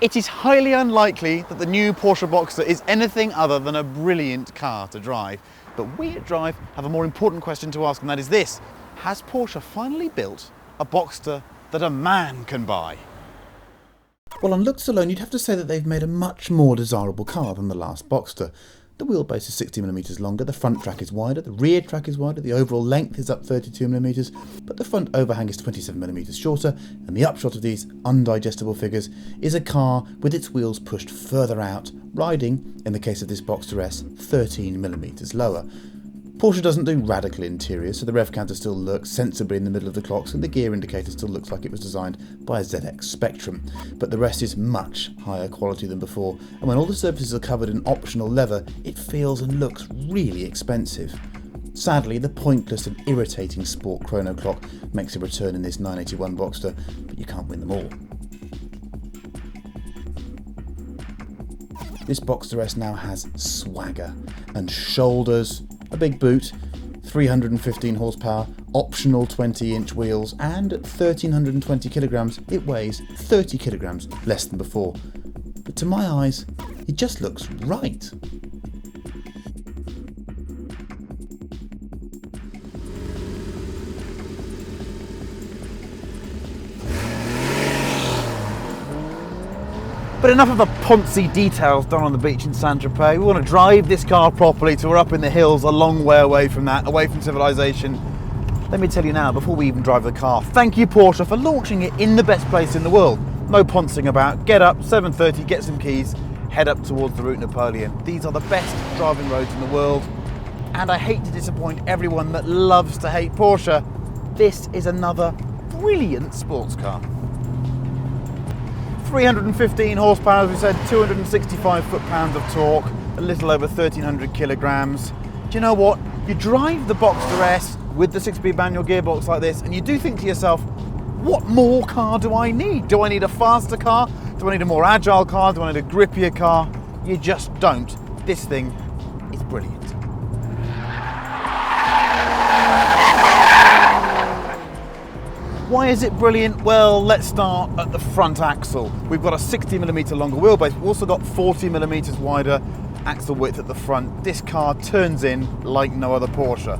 It is highly unlikely that the new Porsche Boxster is anything other than a brilliant car to drive. But we at Drive have a more important question to ask, and that is this: has Porsche finally built a Boxster that a man can buy? Well, on looks alone, you'd have to say that they've made a much more desirable car than the last Boxster. The wheelbase is 60mm longer, the front track is wider, the rear track is wider, the overall length is up 32mm, but the front overhang is 27mm shorter, and the upshot of these undigestible figures is a car with its wheels pushed further out, riding, in the case of this Boxster S, 13mm lower. Porsche doesn't do radical interiors, so the rev counter still lurks sensibly in the middle of the clocks and the gear indicator still looks like it was designed by a ZX Spectrum. But the rest is much higher quality than before, and when all the surfaces are covered in optional leather, it feels and looks really expensive. Sadly, the pointless and irritating sport chrono clock makes a return in this 981 Boxster, but you can't win them all. This Boxster S now has swagger and shoulders, a big boot, 315 horsepower, optional 20-inch wheels, and at 1,320 kilograms, it weighs 30 kilograms less than before. But to my eyes, it just looks right. But enough of the poncy details done on the beach in Saint-Tropez. We want to drive this car properly, so we're up in the hills a long way away from that, away from civilization. Let me tell you now, before we even drive the car, thank you Porsche for launching it in the best place in the world. No poncing about. Get up, 7:30, get some keys, head up towards the Route Napoleon. These are the best driving roads in the world, and I hate to disappoint everyone that loves to hate Porsche. This is another brilliant sports car. 315 horsepower, as we said, 265 foot-pounds of torque, a little over 1,300 kilograms. Do you know what? You drive the Boxster S with the 6-speed manual gearbox like this, and you do think to yourself, what more car do I need? Do I need a faster car? Do I need a more agile car? Do I need a grippier car? You just don't. This thing is brilliant. Why is it brilliant? Well, let's start at the front axle. We've got a 60mm longer wheelbase. We've also got 40mm wider axle width at the front. This car turns in like no other Porsche.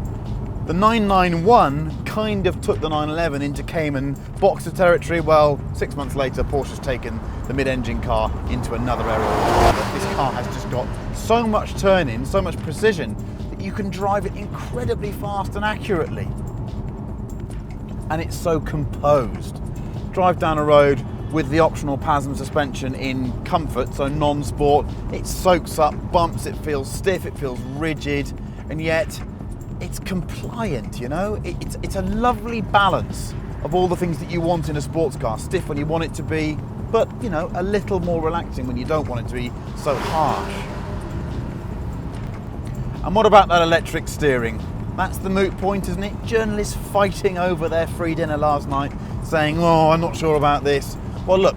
The 991 kind of took the 911 into Cayman Boxster territory. Well, 6 months later, Porsche's taken the mid-engine car into another area. This car has just got so much turn-in, so much precision, that you can drive it incredibly fast and accurately. And it's so composed. Drive down a road with the optional PASM suspension in comfort, so non-sport. It soaks up bumps, it feels stiff, it feels rigid, and yet it's compliant, you know? It's a lovely balance of all the things that you want in a sports car. Stiff when you want it to be, but, you know, a little more relaxing when you don't want it to be so harsh. And what about that electric steering? That's the moot point, isn't it? Journalists fighting over their free dinner last night, saying, oh, I'm not sure about this. Well, look,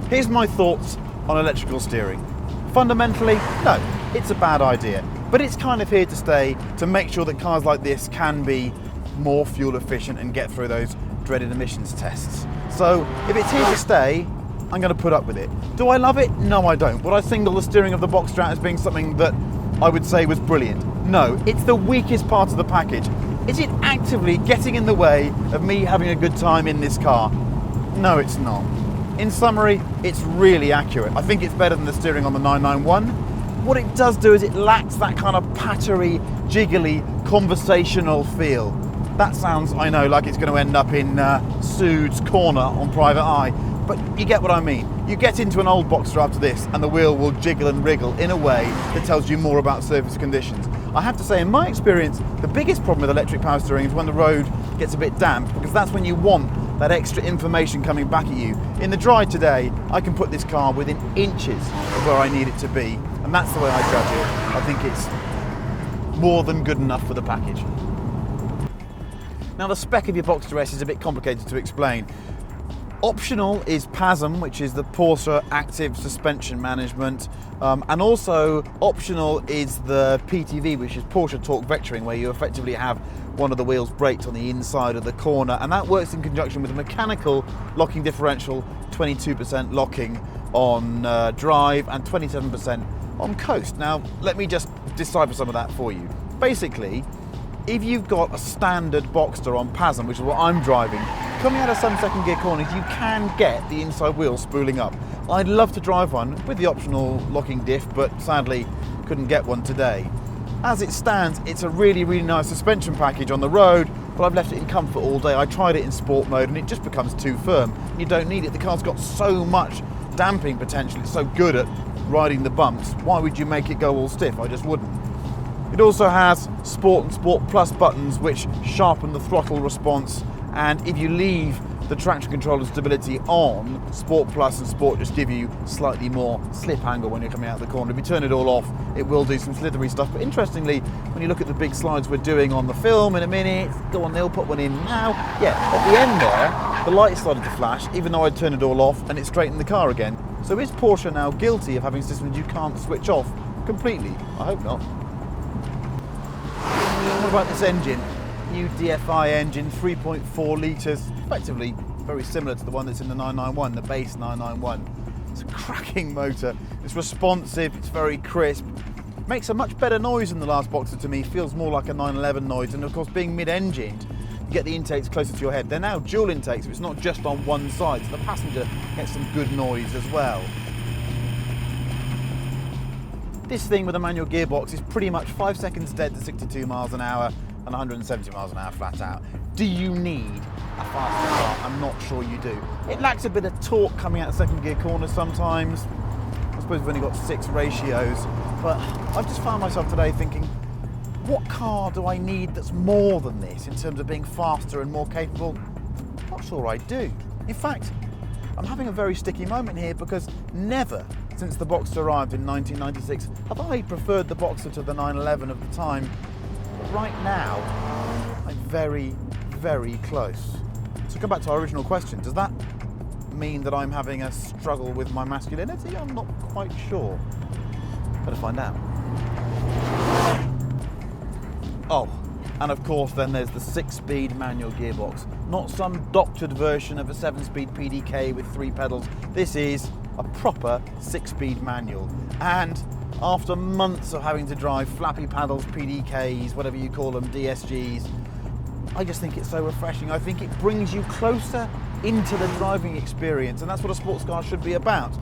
here's my thoughts on electrical steering. Fundamentally, no, it's a bad idea. But it's kind of here to stay to make sure that cars like this can be more fuel efficient and get through those dreaded emissions tests. So if it's here to stay, I'm going to put up with it. Do I love it? No, I don't. Would I single the steering of the Boxster out as being something that I would say was brilliant? No, it's the weakest part of the package. Is it actively getting in the way of me having a good time in this car? No, it's not. In summary, it's really accurate. I think it's better than the steering on the 991. What it does do is it lacks that kind of pattery, jiggly, conversational feel. That sounds, I know, like it's going to end up in Sood's corner on Private Eye, but you get what I mean. You get into an old Boxster after this and the wheel will jiggle and wriggle in a way that tells you more about surface conditions. I have to say, in my experience, the biggest problem with electric power steering is when the road gets a bit damp, because that's when you want that extra information coming back at you. In the dry today, I can put this car within inches of where I need it to be, and that's the way I judge it. I think it's more than good enough for the package. Now, the spec of your Boxster S is a bit complicated to explain. Optional is PASM, which is the Porsche Active Suspension Management, and also optional is the PTV, which is Porsche Torque Vectoring, where you effectively have one of the wheels braked on the inside of the corner, and that works in conjunction with a mechanical locking differential, 22% locking, on drive and 27% on coast. Now, let me just decipher some of that for you. Basically, if you've got a standard Boxster on PASM, which is what I'm driving, coming out of some second gear corners, you can get the inside wheel spooling up. I'd love to drive one with the optional locking diff, but sadly couldn't get one today. As it stands, it's a really, really nice suspension package on the road, but I've left it in comfort all day. I tried it in sport mode and it just becomes too firm. You don't need it. The car's got so much damping potential. It's so good at riding the bumps. Why would you make it go all stiff? I just wouldn't. It also has Sport and Sport Plus buttons which sharpen the throttle response, and if you leave the traction control and stability on, Sport Plus and Sport just give you slightly more slip angle when you're coming out of the corner. If you turn it all off, it will do some slithery stuff. But interestingly, when you look at the big slides we're doing on the film in a minute, go on, they'll put one in now. Yeah, at the end there, the light started to flash, even though I'd turned it all off, and it straightened the car again. So is Porsche now guilty of having systems you can't switch off completely? I hope not. What about this engine? New DFI engine, 3.4 litres, effectively very similar to the one that's in the 991, the base 991. It's a cracking motor, it's responsive, it's very crisp, makes a much better noise than the last Boxster to me, feels more like a 911 noise, and of course being mid-engined, you get the intakes closer to your head. They're now dual intakes, so it's not just on one side, so the passenger gets some good noise as well. This thing with a manual gearbox is pretty much 5 seconds dead to 62 miles an hour and 170 miles an hour flat out. Do you need a faster car? I'm not sure you do. It lacks a bit of torque coming out of second gear corners sometimes. I suppose we've only got 6 ratios, but I've just found myself today thinking, what car do I need that's more than this in terms of being faster and more capable? Not sure I do. In fact, I'm having a very sticky moment here because never since the Boxster arrived in 1996 have I preferred the Boxster to the 911 of the time. But right now, I'm very, very close. So come back to our original question. Does that mean that I'm having a struggle with my masculinity? I'm not quite sure. Better find out. Oh, and of course then there's the 6-speed manual gearbox. Not some doctored version of a 7-speed PDK with 3 pedals. This is a proper 6-speed manual. And after months of having to drive flappy paddles, PDKs, whatever you call them, DSGs, I just think it's so refreshing. I think it brings you closer into the driving experience, and that's what a sports car should be about.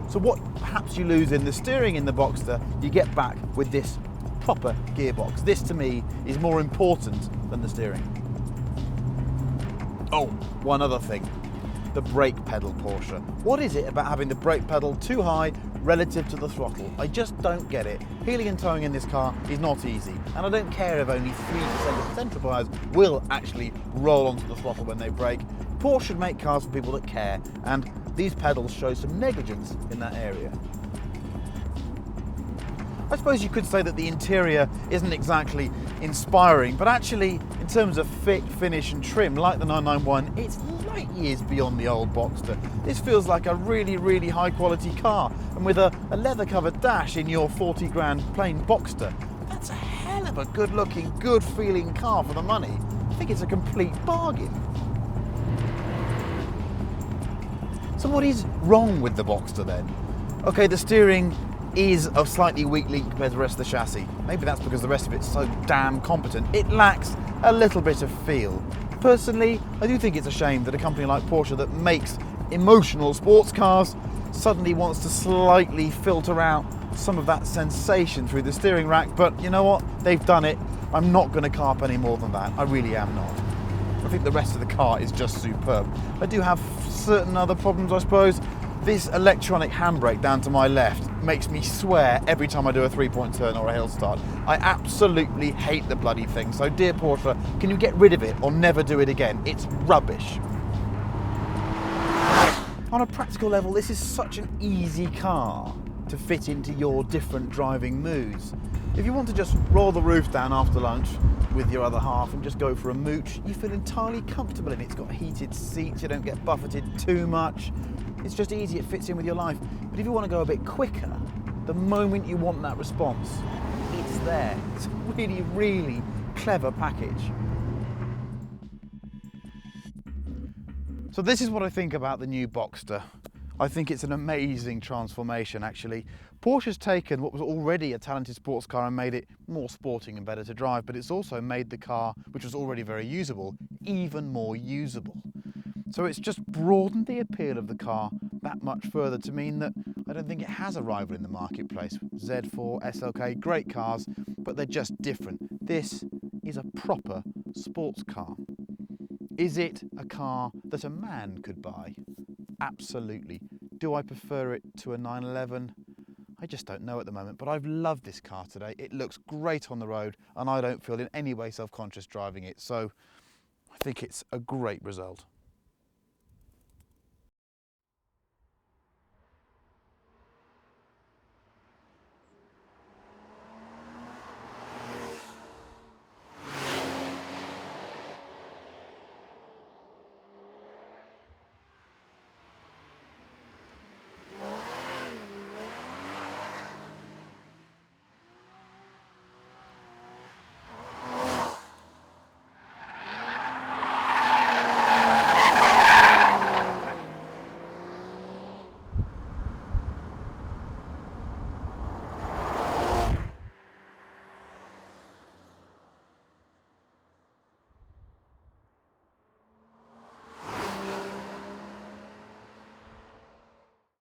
So what perhaps you lose in the steering in the Boxster, you get back with this proper gearbox. This to me is more important than the steering. Oh, one other thing. The brake pedal, Porsche. What is it about having the brake pedal too high relative to the throttle? I just don't get it. Heeling and towing in this car is not easy, and I don't care if only 3% of the central buyers will actually roll onto the throttle when they brake. Porsche should make cars for people that care, and these pedals show some negligence in that area. I suppose you could say that the interior isn't exactly inspiring, but actually, in terms of fit, finish and trim, like the 991, it's light years beyond the old Boxster. This feels like a really, really high quality car, and with a leather covered dash in your 40 grand plain Boxster, that's a hell of a good looking, good feeling car for the money. I think it's a complete bargain. So what is wrong with the Boxster then? Okay, the steering is a slightly weak link compared to the rest of the chassis. Maybe that's because the rest of it's so damn competent. It lacks a little bit of feel. Personally, I do think it's a shame that a company like Porsche that makes emotional sports cars suddenly wants to slightly filter out some of that sensation through the steering rack, but you know what? They've done it. I'm not going to carp any more than that. I really am not. I think the rest of the car is just superb. I do have certain other problems, I suppose. This electronic handbrake down to my left makes me swear every time I do a 3-point turn or a hill start. I absolutely hate the bloody thing. So dear Porsche, can you get rid of it or never do it again? It's rubbish. On a practical level, this is such an easy car to fit into your different driving moods. If you want to just roll the roof down after lunch with your other half and just go for a mooch, you feel entirely comfortable in it. It's got heated seats, you don't get buffeted too much. It's just easy, it fits in with your life. But if you want to go a bit quicker, the moment you want that response, it's there. It's a really, really clever package. So this is what I think about the new Boxster. I think it's an amazing transformation, actually. Porsche's taken what was already a talented sports car and made it more sporting and better to drive, but it's also made the car, which was already very usable, even more usable. So it's just broadened the appeal of the car that much further to mean that I don't think it has a rival in the marketplace. Z4, SLK, great cars, but they're just different. This is a proper sports car. Is it a car that a man could buy? Absolutely. Do I prefer it to a 911? I just don't know at the moment, but I've loved this car today. It looks great on the road and I don't feel in any way self-conscious driving it, so I think it's a great result.